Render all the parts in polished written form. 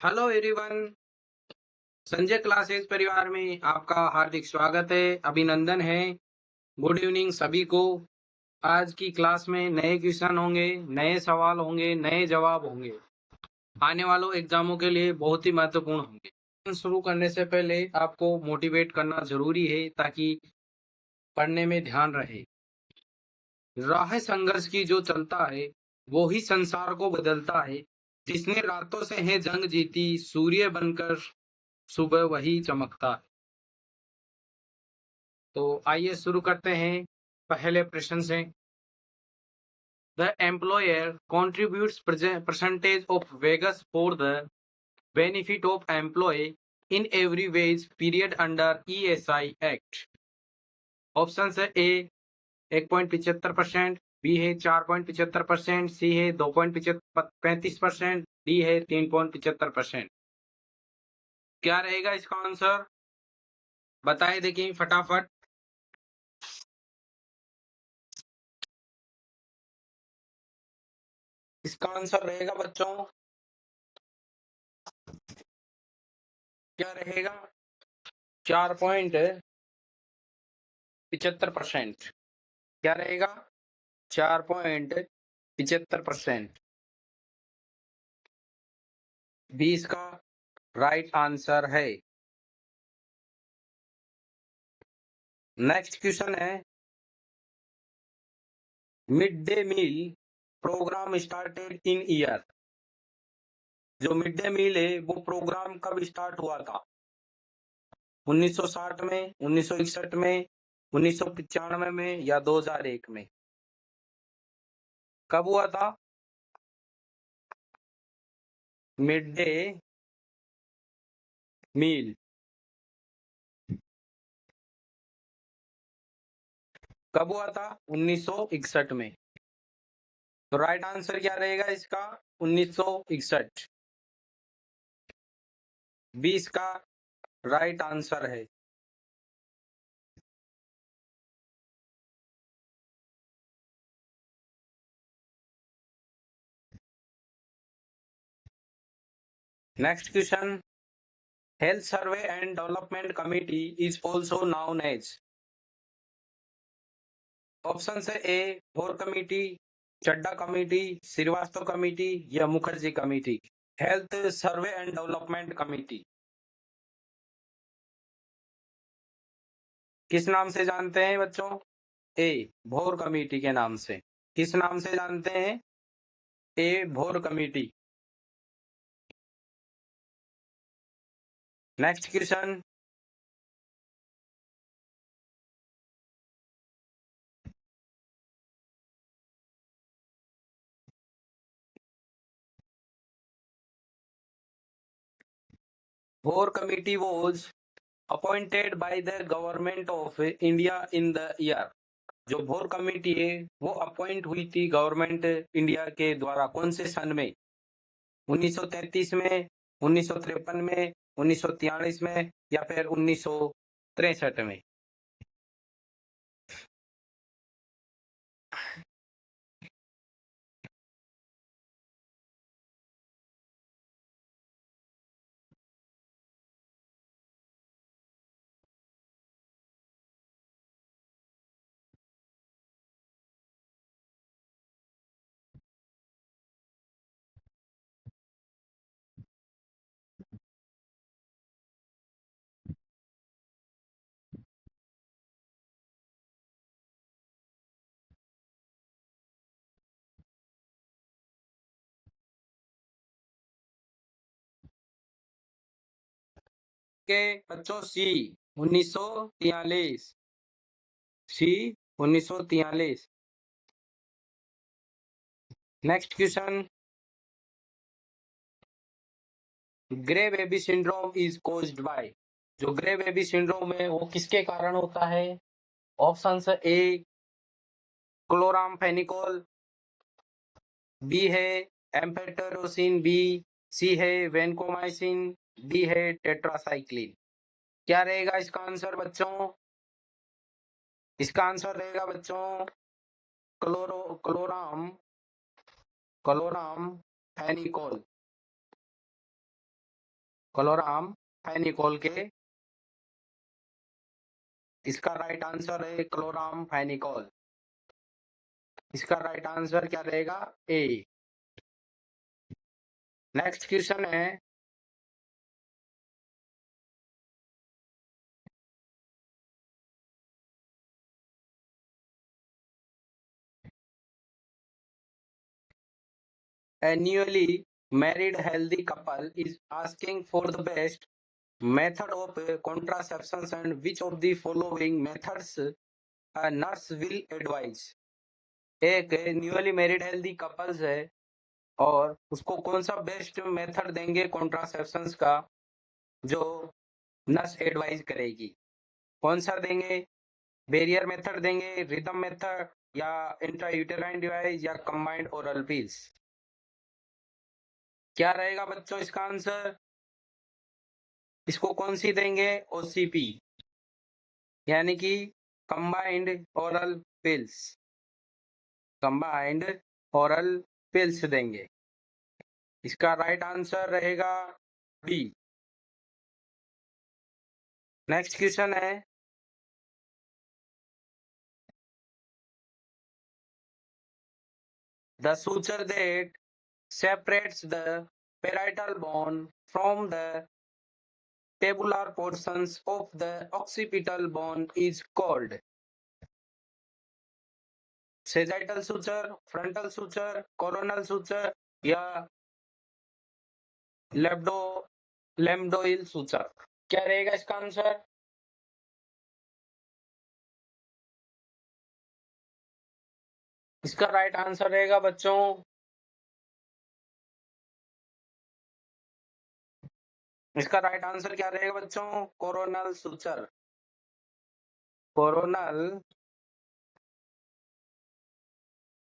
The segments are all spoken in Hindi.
Hello everyone. संजय क्लासेस परिवार में आपका हार्दिक स्वागत है, अभिनंदन है। गुड इवनिंग सभी को। आज की क्लास में नए क्वेश्चन होंगे, नए सवाल होंगे, नए जवाब होंगे। आने वालों एग्जामों के लिए बहुत ही महत्वपूर्ण होंगे। शुरू करने से पहले आपको मोटिवेट करना जरूरी है ताकि पढ़ने में ध्यान रहे। राह संघर्ष की जो चलता है वो ही संसार को बदलता है। जिसने रातों से है जंग जीती, सूर्य बनकर सुबह वही चमकता है। तो आइए शुरू करते हैं पहले प्रश्न से। The employer contributes percentage of wages for the benefit of employee in every wage period under ESI Act। Option है ए 1.75%, बी है 4.75%, सी है 2.35%, डी है 3.75%। क्या रहेगा इसका आंसर? बताए देखिए फटाफट। इसका आंसर रहेगा बच्चों, क्या रहेगा? 4.75%। क्या रहेगा? 4.75%। 20 का राइट आंसर है। नेक्स्ट क्वेश्चन है, mid day meal programme started in year. जो मिड डे मील है वो प्रोग्राम कब स्टार्ट हुआ था? 1960 में, 1961 में, 1995 में या 2001 में? कब हुआ था मिड डे मील? कब हुआ था? 1961 में। तो राइट आंसर क्या रहेगा इसका? 1961। 20 का राइट आंसर है। Next question, health survey and development committee is also known as. Option है A core committee, Chadha committee, Srivastava committee या Mukherjee committee. Health survey and development committee किस नाम से जानते हैं बच्चों? ए भोर कमेटी के नाम से। किस नाम से जानते हैं? ए भोर कमेटी। नेक्स्ट क्वेश्चन, भोर committee was appointed by the government of India in the year. जो भोर कमेटी है वो अपॉइंट हुई थी गवर्नमेंट इंडिया के द्वारा कौन से सन में? 1933 में, 1953 में, 1943 में या फिर 1963 में? के बच्चों सी 1943। सी 1943। Next question, grey baby syndrome is caused by. जो ग्रे बेबी सिंड्रोम है वो किसके कारण होता है? ऑप्शन ए क्लोरामफेनिकोल, बी है एम्फेटेरोसिन बी, सी है वेनकोमाइसिन, डी है टेट्रासाइक्लिन। क्या रहेगा इसका आंसर बच्चों? इसका आंसर रहेगा बच्चों क्लोराम फेनिकोल। क्लोराम फेनिकोल के। इसका राइट आंसर है क्लोराम फेनिकोल। इसका राइट आंसर क्या रहेगा? ए। नेक्स्ट क्वेश्चन है a newly married healthy couple is asking for the best method of contraception and which of the following methods a nurse will advise। एक न्यूअली मैरिड हेल्दी कपल्स है और उसको कौन सा बेस्ट मेथड देंगे कॉन्ट्रासेप्शन का जो नर्स एडवाइज करेगी। कौन सा देंगे? बैरियर मेथड देंगे, रिदम मेथड, या इंट्रायूटेराइन डिवाइस, या कंबाइंड ओरल पिल्स। क्या रहेगा बच्चों इसका आंसर? इसको कौन सी देंगे? ओसीपी, यानी कि combined oral pills. Combined oral pills देंगे। इसका राइट आंसर रहेगा बी। नेक्स्ट क्वेश्चन है the suture that separates the parietal bone from the tabular portions of the occipital bone is called sagittal suture, frontal suture, coronal suture, या लेब्डोइल suture। क्या रहेगा इसका आंसर? इसका राइट आंसर रहेगा बच्चों इसका राइट आंसर क्या रहेगा बच्चों? Coronal suture. कोरोनल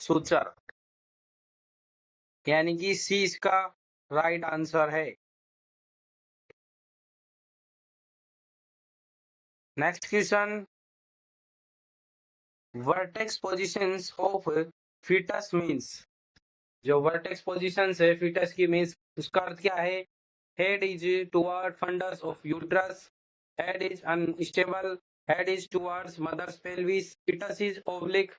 सुचर, यानी कि सी इसका राइट आंसर है। Next question, vertex positions of foetus means. जो वर्टेक्स पोजीशंस है फीटस की मींस उसका अर्थ क्या है? Head is toward fundus of uterus, head is unstable, head is towards mother's pelvis, foetus is oblique,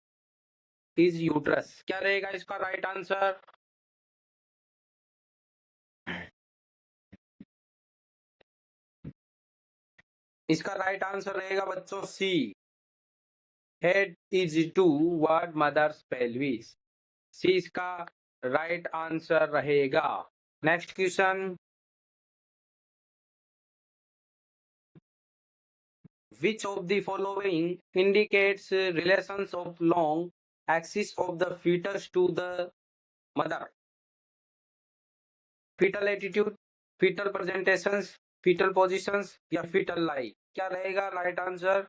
is uterus. क्या रहेगा इसका राइट आंसर? इसका राइट आंसर रहेगा बच्चों C, head is toward mother's pelvis. C इसका राइट आंसर रहेगा। Next question, which of the following indicates relations of long axis of the fetus to the mother? fetal attitude, fetal presentations, fetal positions, या fetal lie। क्या रहेगा राइट आंसर?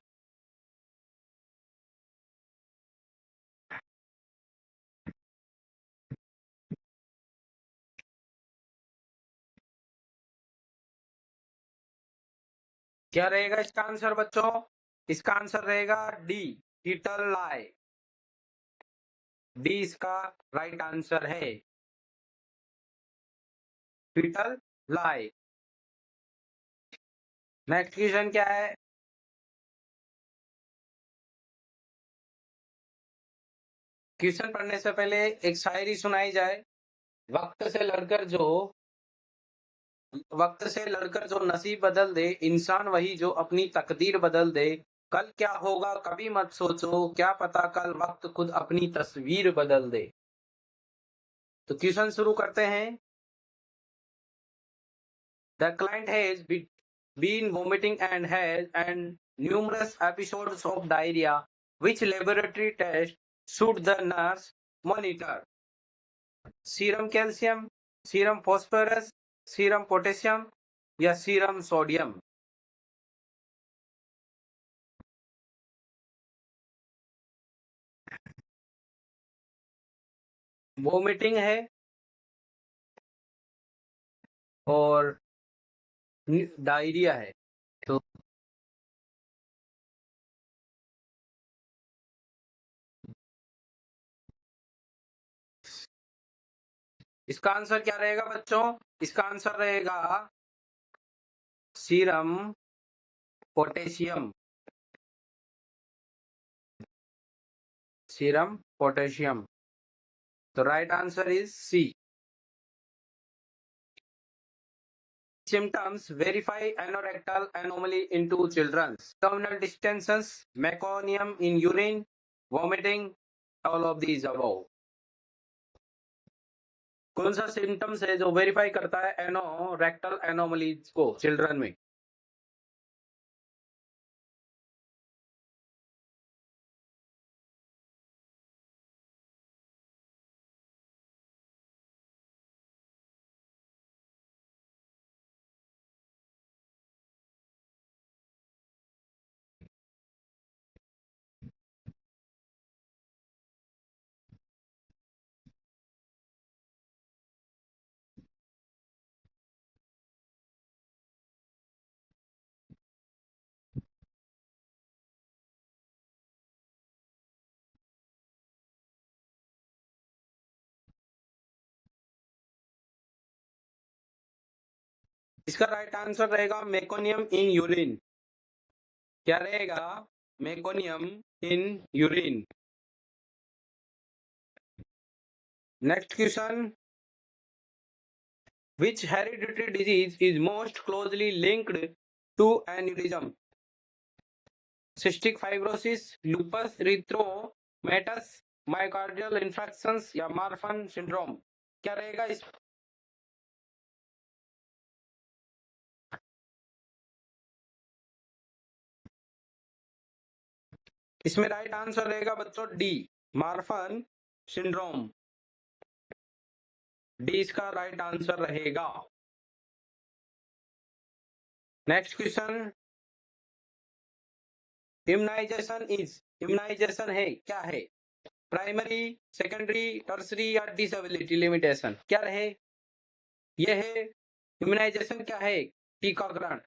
क्या रहेगा इसका आंसर बच्चों? इसका आंसर रहेगा डी, fetal lie। डी इसका राइट आंसर है, fetal lie। नेक्स्ट क्वेश्चन क्या है? क्वेश्चन पढ़ने से पहले एक शायरी सुनाई जाए। वक्त से लड़कर जो नसीब बदल दे, इंसान वही जो अपनी तकदीर बदल दे। कल क्या होगा कभी मत सोचो, क्या पता कल वक्त खुद अपनी तस्वीर बदल दे। तो क्वेश्चन शुरू करते हैं। The client has been vomiting and has and numerous episodes of diarrhea. Which laboratory test should the nurse monitor? Serum calcium, serum phosphorus, serum potassium, या सीरम सोडियम। वोमिटिंग है और डायरिया है, तो इसका आंसर क्या रहेगा बच्चों? इसका आंसर रहेगा सीरम पोटेशियम, सीरम पोटेशियम। तो right answer is C. Symptoms verify anorectal anomaly into children. Terminal distensions, meconium in urine, vomiting, all of these above. कौन सा सिम्टम्स है जो वेरीफाई करता है एनोरेक्टल एनोमलीज को चिल्ड्रन में? इसका राइट आंसर रहेगा मेकोनियम इन यूरिन। क्या रहेगा? Meconium in urine. Next question, which hereditary disease is most closely linked to aneurysm? Cystic fibrosis, lupus erythematosus, myocardial infarctions या मार्फन सिंड्रोम? क्या रहेगा इस? इसमें राइट आंसर रहेगा बच्चों डी, मार्फन सिंड्रोम। डी इसका राइट आंसर रहेगा। नेक्स्ट क्वेश्चन, इम्यूनाइजेशन है क्या है? प्राइमरी, सेकेंडरी, टर्सरी या डिसेबिलिटी लिमिटेशन? क्या रहे? यह है इम्यूनाइजेशन। क्या है? टीकाकरण।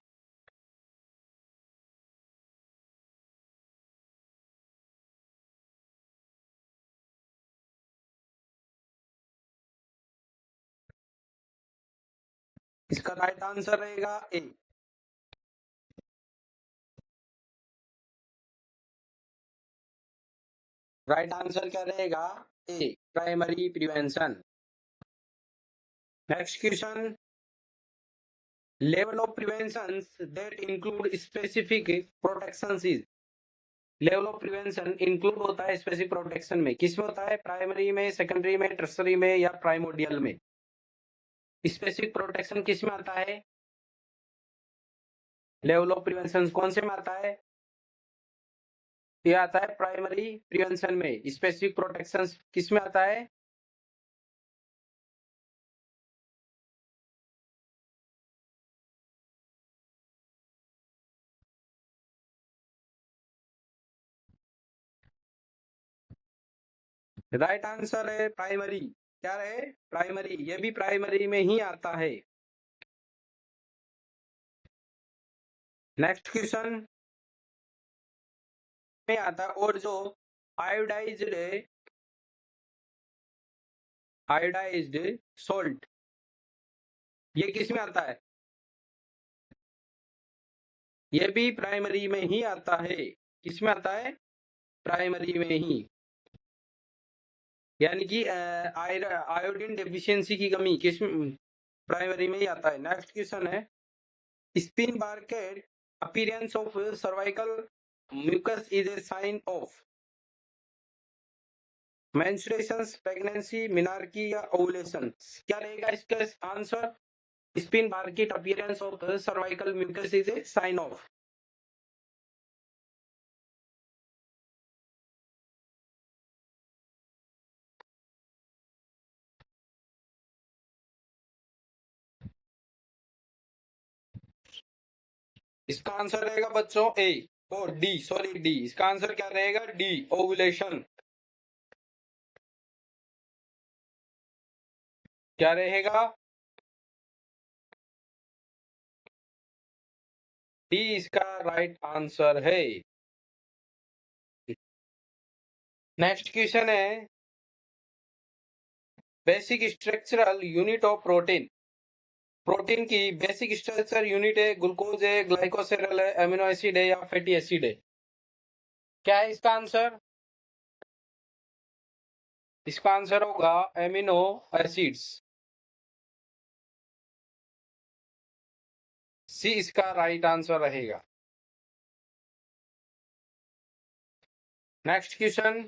इसका राइट आंसर रहेगा ए। राइट आंसर क्या रहेगा? A, primary prevention. Next question, level of prevention that include specific protection is? Level of prevention include होता है स्पेसिफिक प्रोटेक्शन में, किसमें होता है? प्राइमरी में, सेकेंडरी में, टर्सरी में या प्राइमोडियल में? स्पेसिफिक प्रोटेक्शन किस में आता है? लेवल ऑफ प्रिवेंशन कौन से में आता है? ये आता है प्राइमरी प्रिवेंशन में। स्पेसिफिक प्रोटेक्शन किस में आता है? राइट आंसर है प्राइमरी। क्या रहे? प्राइमरी। ये भी प्राइमरी में ही आता है। नेक्स्ट क्वेश्चन में आता है, और जो आयोडाइज्ड सोल्ट, ये किस में आता है? ये भी प्राइमरी में ही आता है। किस में आता है? प्राइमरी में ही। यानी कि आयोडीन डेफिशिएंसी की कमी किस प्राइमरी में ही आता है। नेक्स्ट क्वेश्चन है, spinnbarkeit appearance of cervical mucus is a sign of? Menstruation, pregnancy, menarche या ओवुलेशन? क्या रहेगा इसका answer? Spinnbarkeit appearance of cervical mucus is a sign of. इसका आंसर रहेगा बच्चों ए और डी, सॉरी डी। इसका आंसर क्या रहेगा? D, ovulation. क्या रहेगा? डी इसका राइट आंसर है। नेक्स्ट क्वेश्चन है, basic structural unit of protein. Protein की बेसिक स्ट्रक्चर यूनिट है, ग्लूकोज है, ग्लाइकोसेरल है, अमीनो एसिड है या फैटी एसिड है? क्या है इसका आंसर? इसका आंसर होगा एमिनो एसिड्स। सी इसका राइट आंसर रहेगा। Next question,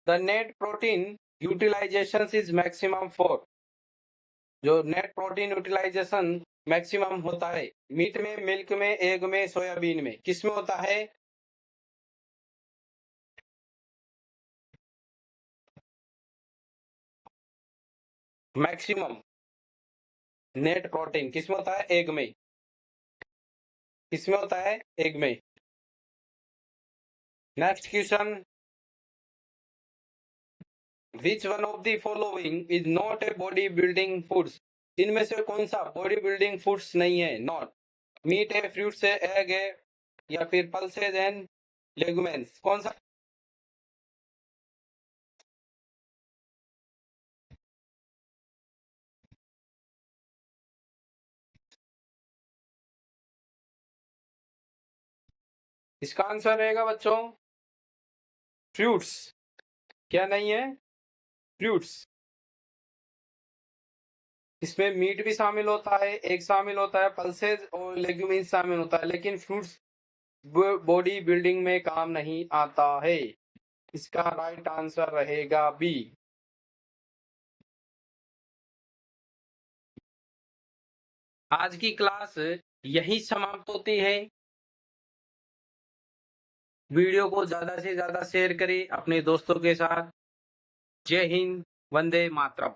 the net protein utilisation is maximum for. जो नेट प्रोटीन यूटिलाइजेशन मैक्सिमम होता है, मीट में, मिल्क में, एग में, सोयाबीन में, किस में होता है? मैक्सिमम नेट प्रोटीन किस में होता है? एग में। किस में होता है? एग में। Next question, which one of the following is not a body building foods. इनमें से कौन सा बॉडी बिल्डिंग फूड्स नहीं है? नॉट। मीट है, फ्रूट्स है, एग है या फिर पल्सेज एंड लेगुमेंट्स, कौन सा? इसका आंसर रहेगा बच्चों फ्रूट्स। क्या नहीं है? फ्रूट्स। इसमें मीट भी शामिल होता है, एग शामिल होता है, पल्सेज और लेग्यूमिन्स शामिल होता है, लेकिन फ्रूट्स बॉडी बिल्डिंग में काम नहीं आता है। इसका राइट आंसर रहेगा बी। आज की क्लास यही समाप्त होती है। वीडियो को ज्यादा से ज्यादा शेयर करें अपने दोस्तों के साथ। जय हिंद, वंदे मातरम।